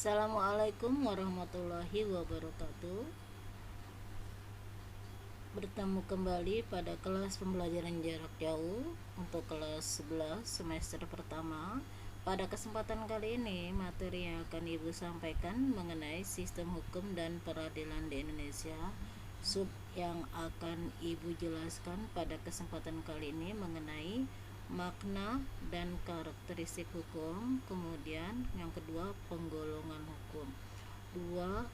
Assalamualaikum warahmatullahi wabarakatuh. Bertemu kembali pada kelas pembelajaran jarak jauh untuk kelas 11 semester pertama. Pada kesempatan kali ini, materi yang akan Ibu sampaikan mengenai sistem hukum dan peradilan di Indonesia. Sub yang akan Ibu jelaskan pada kesempatan kali ini mengenai makna dan karakteristik hukum, kemudian yang kedua penggolongan hukum. Dua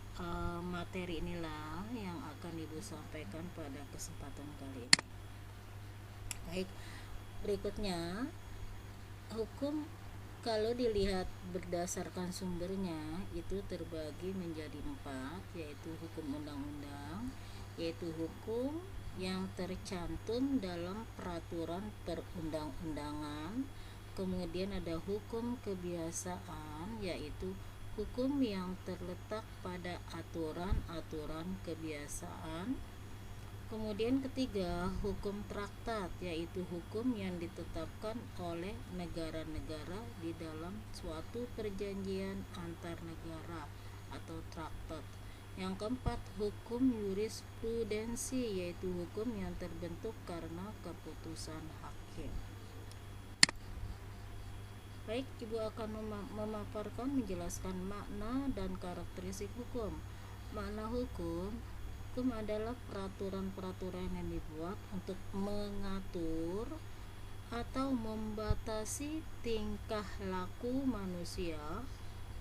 materi inilah yang akan Ibu sampaikan pada kesempatan kali ini. Baik, berikutnya hukum kalau dilihat berdasarkan sumbernya itu terbagi menjadi 4, yaitu hukum undang-undang, yaitu hukum yang tercantum dalam peraturan perundang-undangan. Kemudian ada hukum kebiasaan, yaitu hukum yang terletak pada aturan-aturan kebiasaan. Kemudian ketiga, hukum traktat, yaitu hukum yang ditetapkan oleh negara-negara di dalam suatu perjanjian antar negara atau traktat. Yang keempat, hukum jurisprudensi, yaitu hukum yang terbentuk karena keputusan hakim. Baik, Ibu akan memaparkan, menjelaskan makna dan karakteristik hukum. Makna hukum adalah peraturan-peraturan yang dibuat untuk mengatur atau membatasi tingkah laku manusia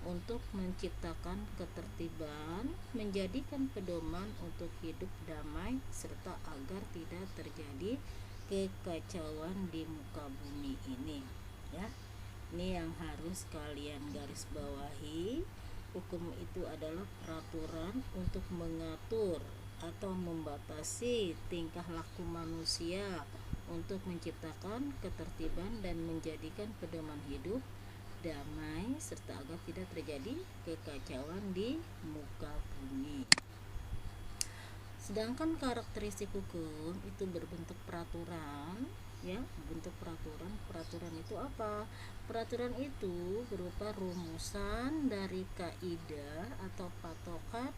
untuk menciptakan ketertiban, menjadikan pedoman untuk hidup damai, serta agar tidak terjadi kekacauan di muka bumi ini. Ya, ini yang harus kalian garis bawahi. Hukum itu adalah peraturan untuk mengatur atau membatasi tingkah laku manusia untuk menciptakan ketertiban dan menjadikan pedoman hidup damai, serta agar tidak terjadi kekacauan di muka bumi. Sedangkan karakteristik hukum itu berbentuk peraturan, ya, bentuk peraturan. Peraturan itu apa? Peraturan itu berupa rumusan dari kaidah atau patokan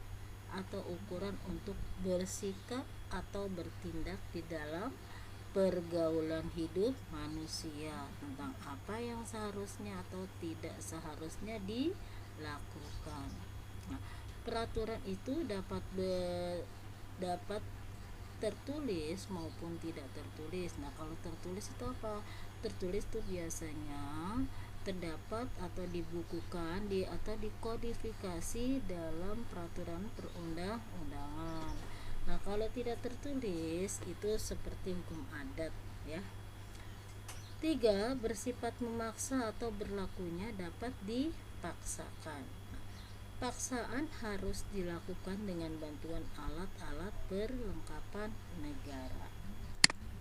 atau ukuran untuk bersikap atau bertindak di dalam pergaulan hidup manusia tentang apa yang seharusnya atau tidak seharusnya dilakukan. Nah, peraturan itu dapat tertulis maupun tidak tertulis. Nah, kalau tertulis itu apa? Tertulis itu biasanya terdapat atau dibukukan atau dikodifikasi dalam peraturan perundang-undangan. Nah, kalau tidak tertulis itu seperti hukum adat, ya. 3, bersifat memaksa atau berlakunya dapat dipaksakan. Paksaan harus dilakukan dengan bantuan alat-alat perlengkapan negara.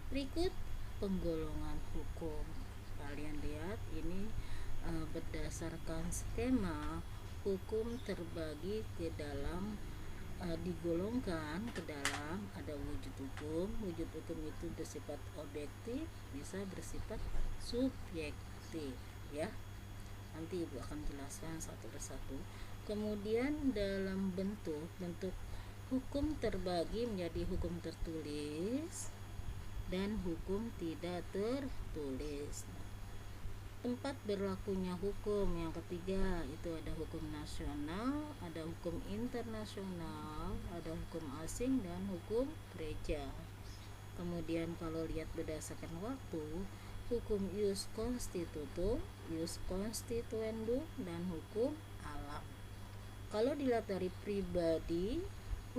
Berikut penggolongan hukum. Kalian lihat ini berdasarkan skema hukum terbagi ke dalam digolongkan ke dalam ada wujud hukum. Wujud hukum itu bersifat objektif, bisa bersifat subjektif, ya. Nanti Ibu akan jelaskan satu persatu. Kemudian dalam bentuk hukum terbagi menjadi hukum tertulis dan hukum tidak tertulis. Tempat berlakunya hukum yang ketiga itu ada hukum nasional, ada hukum internasional, ada hukum asing, dan hukum gereja. Kemudian kalau lihat berdasarkan waktu, hukum ius constitutum, ius constituendum, dan hukum alam. Kalau dilihat dari pribadi,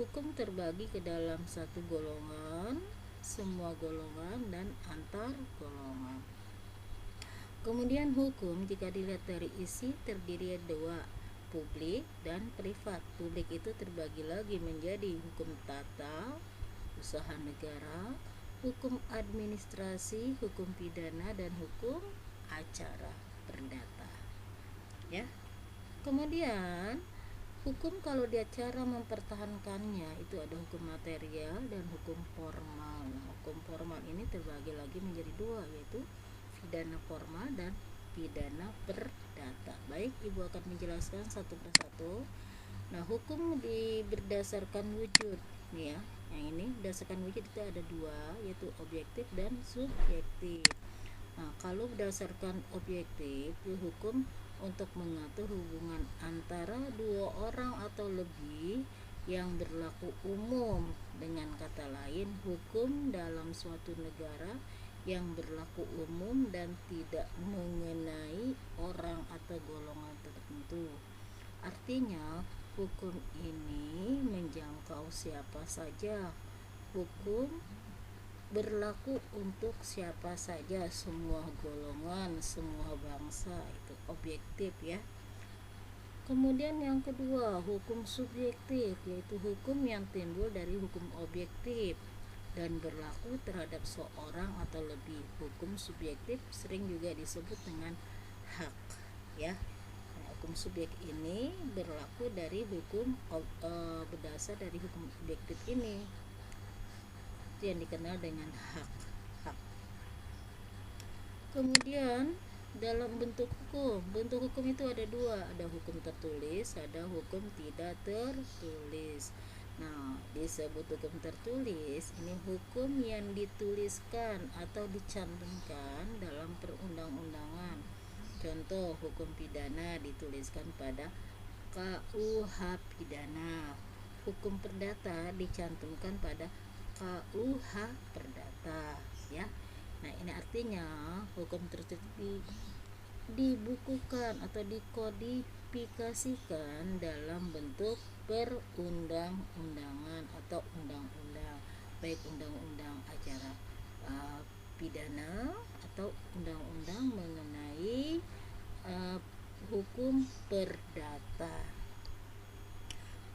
hukum terbagi ke dalam satu golongan, semua golongan, dan antar golongan. Kemudian hukum jika dilihat dari isi terdiri dua, publik dan privat. Publik itu terbagi lagi menjadi hukum tata usaha negara, hukum administrasi, hukum pidana, dan hukum acara perdata, ya. Kemudian hukum kalau dia cara mempertahankannya itu ada hukum material dan hukum formal. Hukum formal ini terbagi lagi menjadi dua, yaitu pidana formal dan pidana perdata. Baik, Ibu akan menjelaskan satu persatu. Nah, hukum berdasarkan wujud nih ya. Yang ini berdasarkan wujud itu ada dua, yaitu objektif dan subjektif. Nah, kalau berdasarkan objektif, hukum untuk mengatur hubungan antara dua orang atau lebih yang berlaku umum. Dengan kata lain, hukum dalam suatu negara yang berlaku umum dan tidak mengenai orang atau golongan tertentu. Artinya, hukum ini menjangkau siapa saja. Hukum berlaku untuk siapa saja, semua golongan, semua bangsa, itu objektif ya. Kemudian yang kedua, hukum subjektif, yaitu hukum yang timbul dari hukum objektif dan berlaku terhadap seorang atau lebih. Hukum subjektif sering juga disebut dengan hak ya. Nah, hukum subjektif ini berlaku dari hukum berdasar dari hukum objektif ini, itu yang dikenal dengan hak. Kemudian dalam bentuk hukum itu ada dua, ada hukum tertulis, ada hukum tidak tertulis. Nah, disebut hukum tertulis ini hukum yang dituliskan atau dicantumkan dalam perundang-undangan. Contoh, hukum pidana dituliskan pada KUH pidana. Hukum perdata dicantumkan pada KUH perdata ya. Nah, ini artinya hukum tertulis dibukukan atau dikodifikasikan dalam bentuk perundang-undangan atau undang-undang, baik undang-undang acara pidana atau undang-undang mengenai hukum perdata.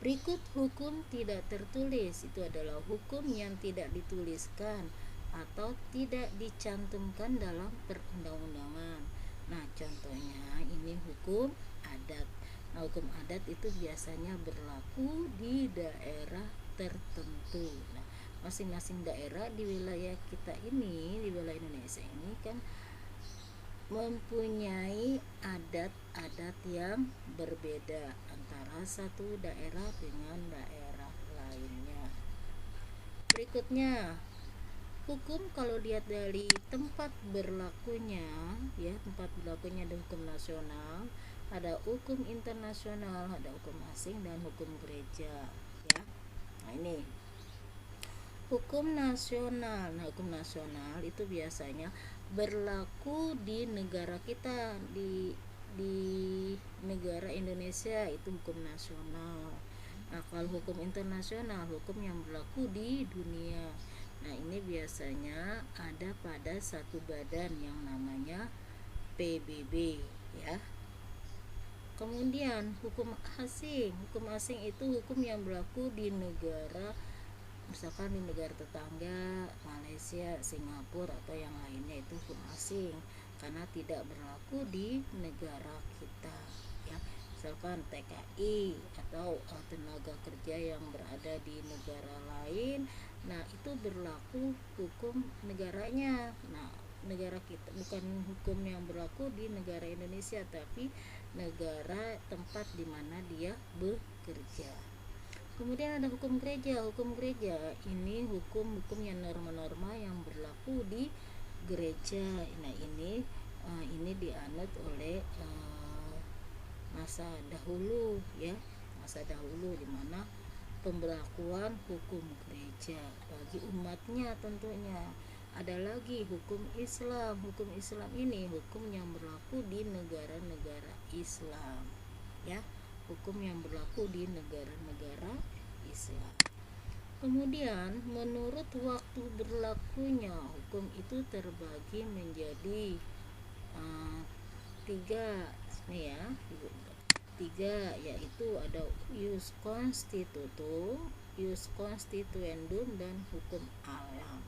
Berikut hukum tidak tertulis, itu adalah hukum yang tidak dituliskan atau tidak dicantumkan dalam perundang-undangan. Nah, contohnya ini hukum adat. Nah, hukum adat itu biasanya berlaku di daerah tertentu. Nah, masing-masing daerah di wilayah kita ini, di wilayah Indonesia ini kan mempunyai adat-adat yang berbeda antara satu daerah dengan daerah lainnya. Berikutnya, hukum kalau lihat dari tempat berlakunya ya, tempat berlakunya ada hukum nasional, ada hukum internasional, ada hukum asing dan hukum gereja ya. Nah, ini hukum nasional. Nah, hukum nasional itu biasanya berlaku di negara kita, di negara Indonesia itu hukum nasional. Nah, kalau hukum internasional, hukum yang berlaku di dunia. Nah, ini biasanya ada pada satu badan yang namanya PBB ya. Kemudian hukum asing. Hukum asing itu hukum yang berlaku di negara, misalkan di negara tetangga, Malaysia, Singapura atau yang lainnya, itu hukum asing karena tidak berlaku di negara kita ya. Misalkan TKI atau tenaga kerja yang berada di negara lain, nah itu berlaku hukum negaranya. Nah, negara kita bukan hukum yang berlaku di negara Indonesia, tapi negara tempat di mana dia bekerja. Kemudian ada hukum gereja. Hukum gereja ini hukum yang norma-norma yang berlaku di gereja. Nah, ini dianut oleh masa dahulu ya, masa dahulu di mana pemberlakuan hukum gereja bagi umatnya tentunya. Ada lagi hukum Islam. Hukum Islam ini hukum yang berlaku di negara-negara Islam ya, hukum yang berlaku di negara-negara Islam. Kemudian menurut waktu berlakunya, hukum itu terbagi menjadi tiga nih ya, yaitu ada ius constitutum, ius constituendum, dan hukum alam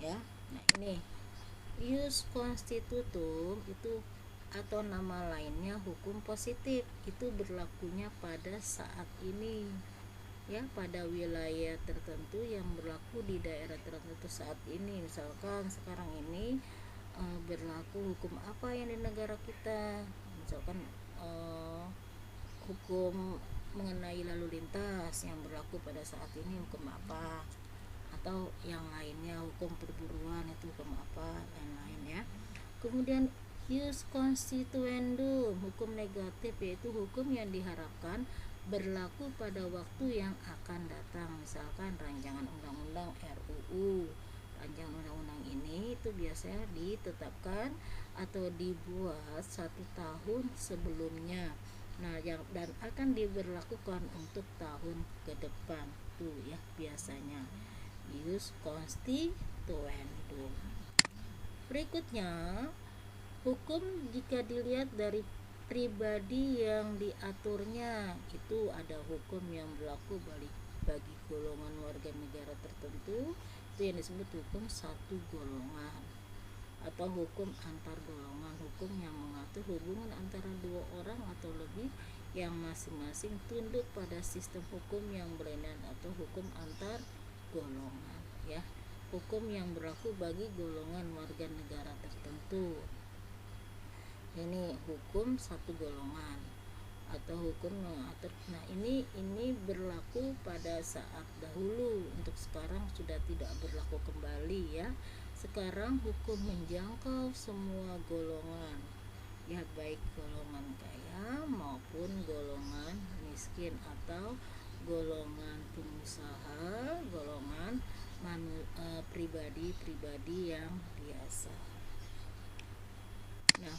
ya. Nah, ini ius constitutum itu atau nama lainnya hukum positif, itu berlakunya pada saat ini ya, pada wilayah tertentu yang berlaku di daerah tertentu saat ini. Misalkan sekarang ini berlaku berlaku hukum apa yang di negara kita, misalkan hukum mengenai lalu lintas yang berlaku pada saat ini hukum apa, atau yang lainnya hukum perburuan itu hukum apa, lain-lain ya. Kemudian ius constituendum, hukum negatif, yaitu hukum yang diharapkan berlaku pada waktu yang akan datang, misalkan rancangan undang-undang RUU. Rancangan undang-undang ini itu biasanya ditetapkan atau dibuat 1 tahun sebelumnya, dan akan diberlakukan untuk tahun ke depan tuh ya, biasanya ius constituendum. Berikutnya, hukum jika dilihat dari pribadi yang diaturnya, itu ada hukum yang berlaku bagi golongan warga negara tertentu, itu yang disebut hukum satu golongan, atau hukum antar golongan, hukum yang mengatur hubungan antara 2 orang atau lebih yang masing-masing tunduk pada sistem hukum yang berlainan, atau hukum antar golongan ya, hukum yang berlaku bagi golongan warga negara tertentu. Ini hukum satu golongan atau hukum mengatur. Nah, ini berlaku pada saat dahulu, untuk sekarang sudah tidak berlaku kembali ya. Sekarang hukum menjangkau semua golongan ya, baik golongan kaya maupun golongan miskin, atau golongan pengusaha, golongan pribadi-pribadi yang biasa. Nah,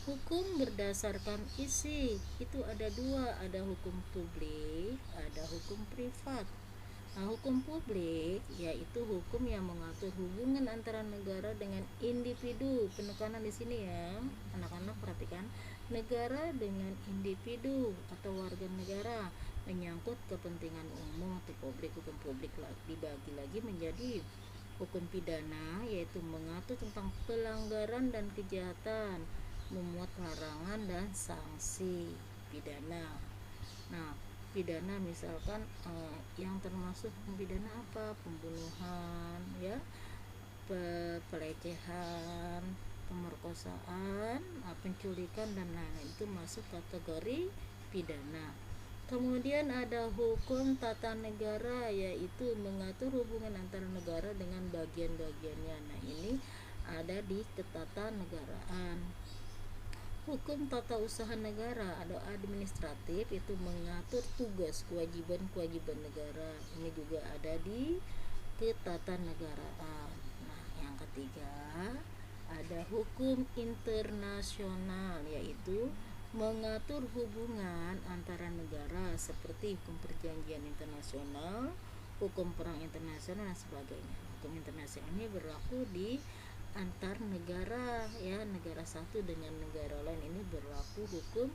hukum berdasarkan isi itu ada 2, ada hukum publik, ada hukum privat. Nah, hukum publik yaitu hukum yang mengatur hubungan antara negara dengan individu. Penekanan di sini ya, anak-anak perhatikan, negara dengan individu atau warga negara, menyangkut kepentingan umum atau publik. Hukum publik dibagi lagi menjadi hukum pidana, yaitu mengatur tentang pelanggaran dan kejahatan, memuat larangan dan sanksi pidana. Nah, pidana misalkan yang termasuk pidana apa? Pembunuhan ya, pelecehan, pemerkosaan, penculikan dan lain-lain, itu masuk kategori pidana. Kemudian ada hukum tata negara, yaitu mengatur hubungan antara negara dengan bagian-bagiannya. Nah, ini ada di ketatanegaraan. Hukum tata usaha negara atau administratif, itu mengatur tugas kewajiban negara. Ini juga ada di ketatanegaraan. Nah, yang ketiga ada hukum internasional, yaitu mengatur hubungan antara negara seperti hukum perjanjian internasional, hukum perang internasional dan sebagainya. Hukum internasional ini berlaku di antar negara ya, negara satu dengan negara lain, ini berlaku hukum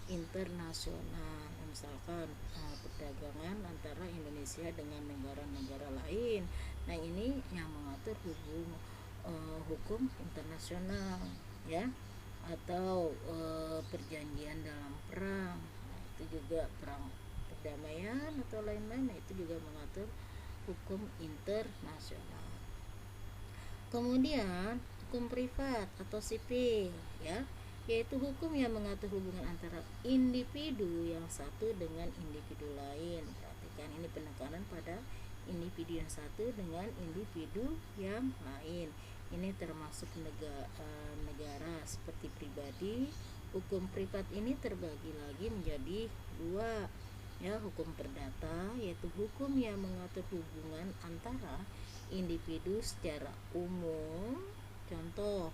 internasional. Misalkan perdagangan antara Indonesia dengan negara-negara lain. Nah, ini yang mengatur hukum internasional ya, atau perjanjian dalam perang. Nah, itu juga perang perdamaian atau lain-lain. Nah, itu juga mengatur hukum internasional. Kemudian hukum privat atau sipil ya, yaitu hukum yang mengatur hubungan antara individu yang satu dengan individu lain. Perhatikan, ini penekanan pada individu yang satu dengan individu yang lain. Ini termasuk negara seperti pribadi. Hukum privat ini terbagi lagi menjadi 2 ya, hukum perdata, yaitu hukum yang mengatur hubungan antara individu secara umum, contoh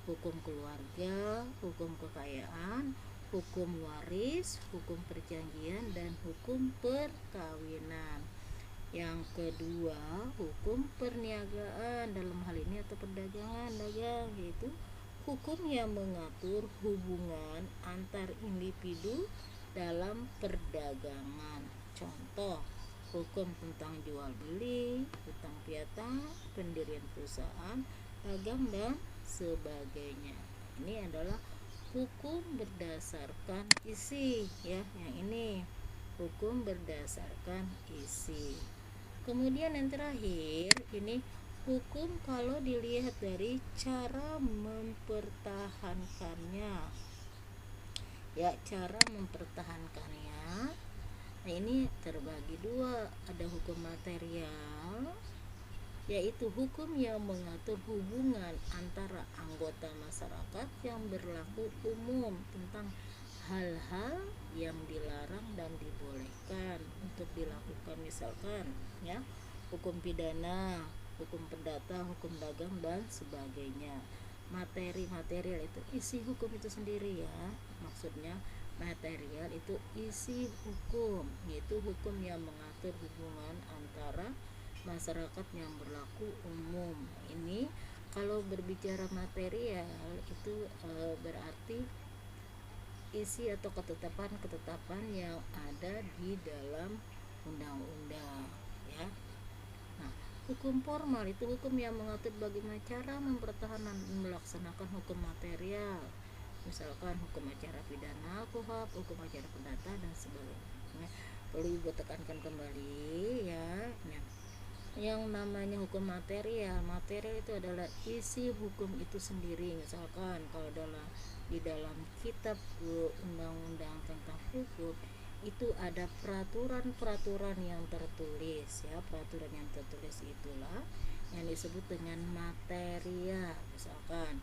hukum keluarga, hukum kekayaan, hukum waris, hukum perjanjian, dan hukum perkawinan. Yang kedua, hukum perniagaan, dalam hal ini atau perdagangan, dagang, yaitu hukum yang mengatur hubungan antar individu dalam perdagangan. Contoh, hukum tentang jual beli, hutang piutang, pendirian perusahaan, dagang dan sebagainya. Ini adalah hukum berdasarkan isi ya, yang ini hukum berdasarkan isi. Kemudian yang terakhir, ini Hukum kalau dilihat dari cara mempertahankannya, ya, cara mempertahankannya. Nah, ini terbagi dua, ada hukum material, yaitu hukum yang mengatur hubungan antara anggota masyarakat yang berlaku umum tentang hal-hal yang dilarang dan dibolehkan untuk dilakukan, misalkan ya, hukum pidana, hukum perdata, hukum dagang dan sebagainya. Materi material itu isi hukum itu sendiri, ya, maksudnya material itu isi hukum, yaitu hukum yang mengatur hubungan antara masyarakat yang berlaku umum. Ini kalau berbicara material itu berarti isi atau ketetapan-ketetapan yang ada di dalam undang-undang, ya. Nah, hukum formal itu hukum yang mengatur bagaimana cara mempertahankan melaksanakan hukum material, misalkan hukum acara pidana, KUHP, hukum acara perdata dan sebagainya. Perlu ibu tekankan kembali, ya. Yang namanya hukum material itu adalah isi hukum itu sendiri. Misalkan kalau di dalam kitab undang-undang tentang hukum itu ada peraturan-peraturan yang tertulis, ya. Peraturan yang tertulis itulah yang disebut dengan material. Misalkan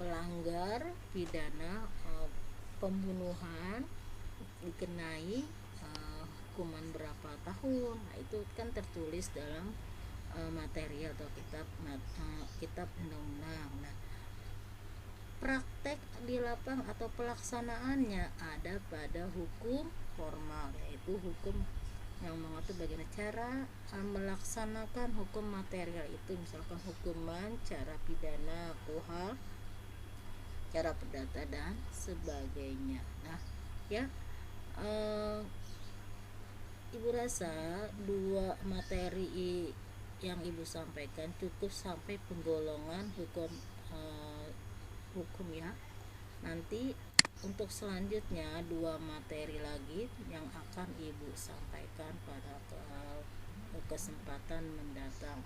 pelanggar pidana pembunuhan dikenai hukuman berapa tahun. Nah, itu kan tertulis dalam material atau kitab undang-undang. Nah, praktek di lapang atau pelaksanaannya ada pada hukum formal, yaitu hukum yang mengatur bagaimana cara melaksanakan hukum material itu, misalkan hukuman cara pidana, KUHP, cara perdata dan sebagainya. Nah, ya, ibu rasa dua materi yang ibu sampaikan cukup sampai penggolongan hukum, ya. Nanti untuk selanjutnya dua materi lagi yang akan ibu sampaikan pada kesempatan mendatang.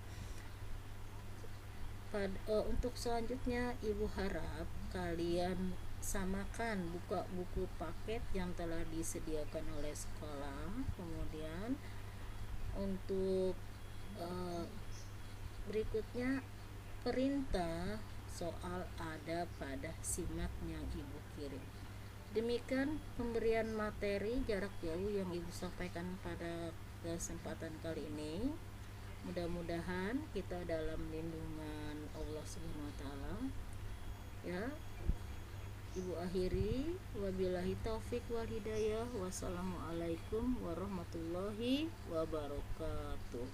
Untuk selanjutnya ibu harap kalian samakan buka buku paket yang telah disediakan oleh sekolah. Kemudian untuk berikutnya perintah soal ada pada simak yang ibu kirim. Demikian pemberian materi jarak jauh yang ibu sampaikan pada kesempatan kali ini. Mudah-mudahan kita dalam lindungan Allah Subhanahu wa taala, ya. Ibu akhiri, wabillahi taufik wal hidayah. Wassalamualaikum warahmatullahi wabarakatuh.